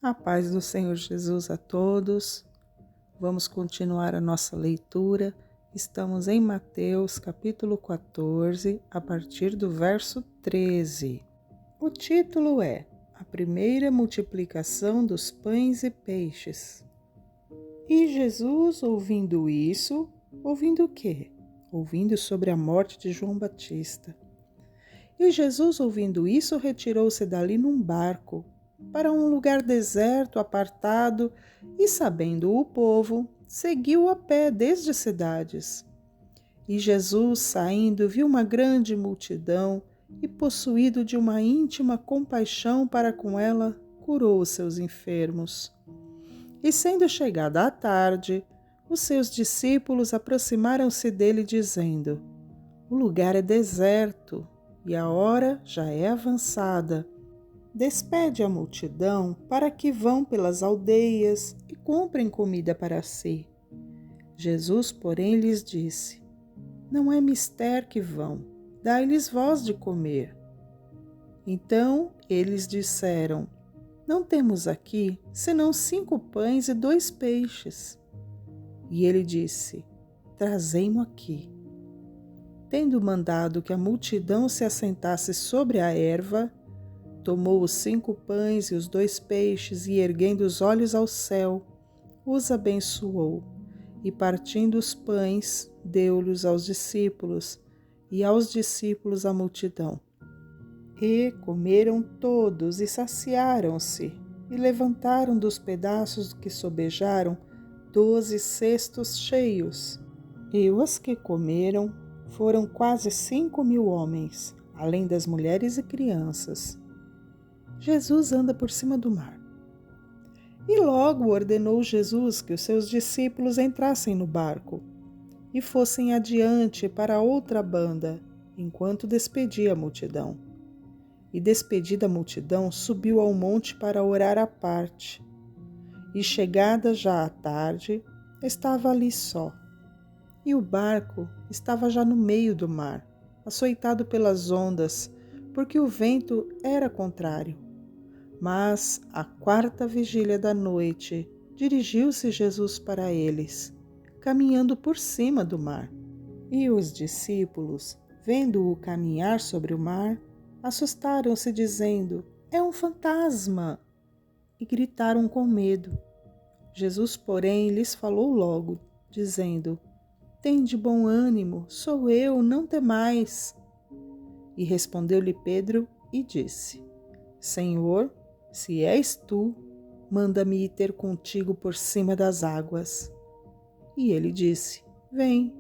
A paz do Senhor Jesus a todos. Vamos continuar a nossa leitura. Estamos em Mateus, capítulo 14, a partir do verso 13. O título é A Primeira Multiplicação dos Pães e Peixes. E Jesus, ouvindo isso, ouvindo o quê? Ouvindo sobre a morte de João Batista. E Jesus, ouvindo isso, retirou-se dali num barco, para um lugar deserto, apartado, e sabendo o povo, seguiu a pé desde as cidades. E Jesus, saindo, viu uma grande multidão, e possuído de uma íntima compaixão para com ela, curou os seus enfermos. E sendo chegada a tarde, os seus discípulos aproximaram-se dele, dizendo: O lugar é deserto, e a hora já é avançada. Despede a multidão para que vão pelas aldeias e comprem comida para si. Jesus, porém, lhes disse: Não é mister que vão, dai-lhes vós de comer. Então eles disseram: Não temos aqui senão 5 pães e 2 peixes. E ele disse: Trazei-mo aqui. Tendo mandado que a multidão se assentasse sobre a erva, tomou os 5 pães e os 2 peixes e, erguendo os olhos ao céu, os abençoou, e partindo os pães, deu-los aos discípulos, e aos discípulos à multidão. E comeram todos e saciaram-se, e levantaram dos pedaços que sobejaram 12 cestos cheios. E os que comeram foram quase 5.000 homens, além das mulheres e crianças. Jesus anda por cima do mar. E logo ordenou Jesus que os seus discípulos entrassem no barco e fossem adiante para outra banda, enquanto despedia a multidão. E despedida a multidão, subiu ao monte para orar à parte. E chegada já a tarde, estava ali só. E o barco estava já no meio do mar, açoitado pelas ondas, porque o vento era contrário. Mas, à 4ª vigília da noite, dirigiu-se Jesus para eles, caminhando por cima do mar. E os discípulos, vendo-o caminhar sobre o mar, assustaram-se, dizendo: É um fantasma! E gritaram com medo. Jesus, porém, lhes falou logo, dizendo: Tende bom ânimo, sou eu, não temais. E respondeu-lhe Pedro e disse: Senhor, se és tu, manda-me ir ter contigo por cima das águas. E ele disse: Vem.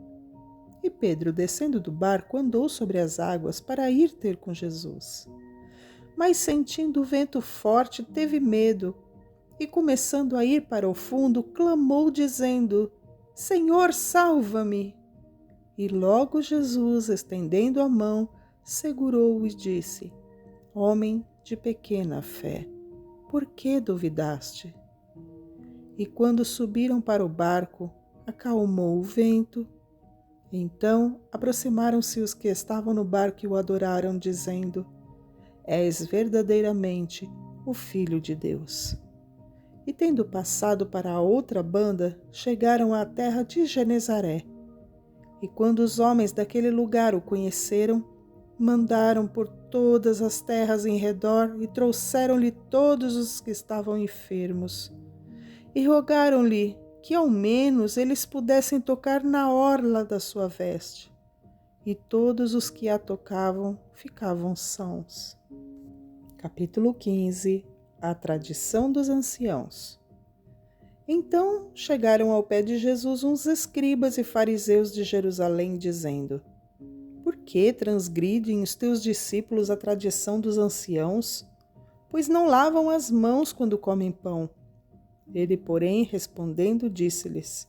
E Pedro, descendo do barco, andou sobre as águas para ir ter com Jesus. Mas, sentindo o vento forte, teve medo e, começando a ir para o fundo, clamou, dizendo: Senhor, salva-me! E logo Jesus, estendendo a mão, segurou-o e disse: Homem de pequena fé, por que duvidaste? E quando subiram para o barco, acalmou o vento. Então aproximaram-se os que estavam no barco e o adoraram, dizendo: És verdadeiramente o Filho de Deus. E tendo passado para a outra banda, chegaram à terra de Genezaré. E quando os homens daquele lugar o conheceram, mandaram por todas as terras em redor e trouxeram-lhe todos os que estavam enfermos. E rogaram-lhe que ao menos eles pudessem tocar na orla da sua veste. E todos os que a tocavam ficavam sãos. Capítulo 15. A tradição dos anciãos. Então chegaram ao pé de Jesus uns escribas e fariseus de Jerusalém, dizendo: Por que transgridem os teus discípulos a tradição dos anciãos? Pois não lavam as mãos quando comem pão. Ele, porém, respondendo, disse-lhes: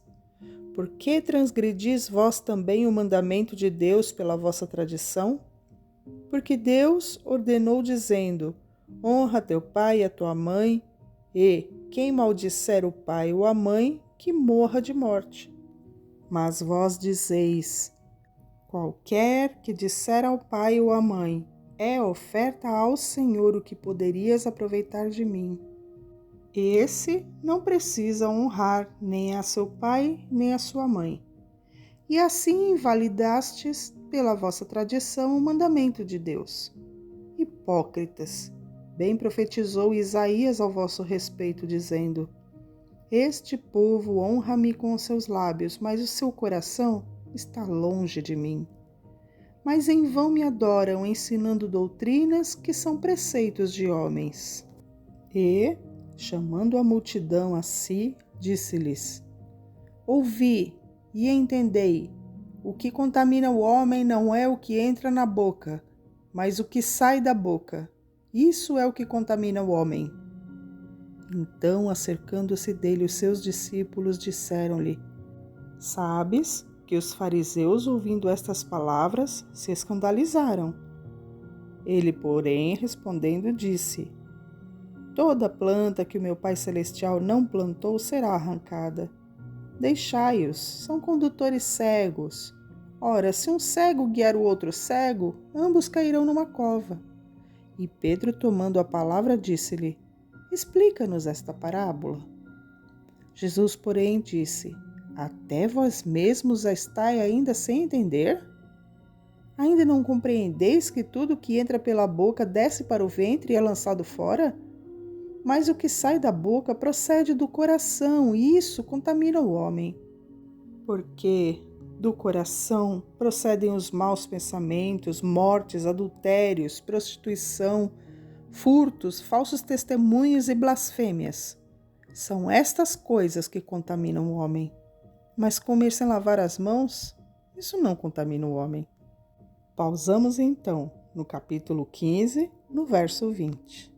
Por que transgredis vós também o mandamento de Deus pela vossa tradição? Porque Deus ordenou, dizendo: Honra teu pai e a tua mãe, e quem maldisser o pai ou a mãe, que morra de morte. Mas vós dizeis: Qualquer que disser ao pai ou à mãe, é oferta ao Senhor o que poderias aproveitar de mim. Esse não precisa honrar nem a seu pai nem a sua mãe. E assim invalidastes pela vossa tradição o mandamento de Deus. Hipócritas, bem profetizou Isaías ao vosso respeito, dizendo: Este povo honra-me com os seus lábios, mas o seu coração está longe de mim. Mas em vão me adoram, ensinando doutrinas que são preceitos de homens. E, chamando a multidão a si, disse-lhes: Ouvi e entendei. O que contamina o homem não é o que entra na boca, mas o que sai da boca. Isso é o que contamina o homem. Então, acercando-se dele os seus discípulos, disseram-lhe: Sabes que os fariseus, ouvindo estas palavras, se escandalizaram. Ele, porém, respondendo, disse: Toda planta que o meu Pai Celestial não plantou será arrancada. Deixai-os, são condutores cegos. Ora, se um cego guiar o outro cego, ambos cairão numa cova. E Pedro, tomando a palavra, disse-lhe: Explica-nos esta parábola. Jesus, porém, disse: Até vós mesmos a estáis ainda sem entender? Ainda não compreendeis que tudo que entra pela boca desce para o ventre e é lançado fora? Mas o que sai da boca procede do coração, e isso contamina o homem. Porque do coração procedem os maus pensamentos, mortes, adultérios, prostituição, furtos, falsos testemunhos e blasfêmias. São estas coisas que contaminam o homem. Mas comer sem lavar as mãos, isso não contamina o homem. Pausamos então no capítulo 15, no verso 20.